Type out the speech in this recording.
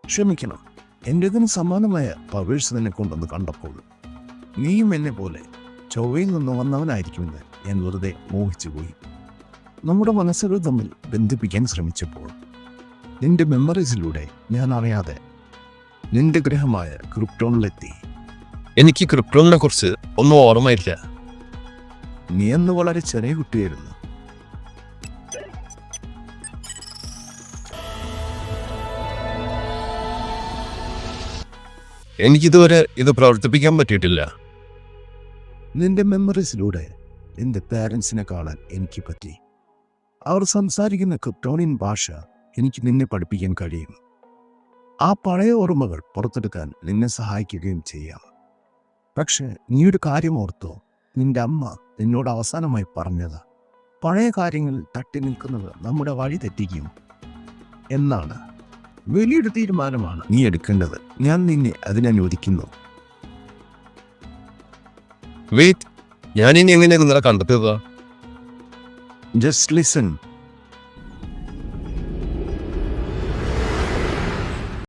ക്ഷമിക്കണം, എൻ്റെതിന് സമാനമായ പവേഴ്സ് നിന്നെ കൊണ്ടെന്ന് കണ്ടപ്പോൾ നീയും എന്നെ പോലെ ചൊവ്വയിൽ നിന്ന് വന്നവനായിരിക്കുമെന്ന് ഞാൻ വെറുതെ മോഹിച്ചുപോയി. നമ്മുടെ മനസ്സുകൾ തമ്മിൽ ബന്ധിപ്പിക്കാൻ ശ്രമിച്ചപ്പോൾ നിന്റെ മെമ്മറീസിലൂടെ ഞാൻ അറിയാതെ നിന്റെ ഗ്രഹമായ ക്രിപ്റ്റോണിലെത്തി. എനിക്ക് ക്രിപ്റ്റോണിനെ കുറിച്ച് ഒന്നും ഓർമ്മയില്ല. നീ അന്ന് വളരെ ചെറിയ കുട്ടിയായിരുന്നു. എനിക്കിതുവരെ ഇത് പ്രവർത്തിപ്പിക്കാൻ പറ്റിയിട്ടില്ല. നിന്റെ മെമ്മറീസിലൂടെ നിന്റെ പാരൻസിനെ കാണാൻ എനിക്ക് പറ്റി. അവർ സംസാരിക്കുന്ന ക്രിപ്റ്റോണിയൻ ഭാഷ എനിക്ക് നിന്നെ പഠിപ്പിക്കാൻ കഴിയും. ആ പഴയ ഓർമ്മകൾ പുറത്തെടുക്കാൻ നിന്നെ സഹായിക്കുകയും ചെയ്യാം. പക്ഷേ നീ ഒരു കാര്യം ഓർത്തോ, നിന്റെ അമ്മ നിന്നോട് അവസാനമായി പറഞ്ഞത് പഴയ കാര്യങ്ങൾ തട്ടി നിൽക്കുന്നത് നമ്മുടെ വഴി തെറ്റിക്കും എന്നാണ്. വലിയൊരു തീരുമാനമാണ് നീ എടുക്കേണ്ടത്. ഞാൻ നിന്നെ അതിനനുവദിക്കുന്നു. വെയിറ്റ്, ഞാനിനി എങ്ങനെ നിങ്ങളെ കണ്ടെത്തുക? Just listen.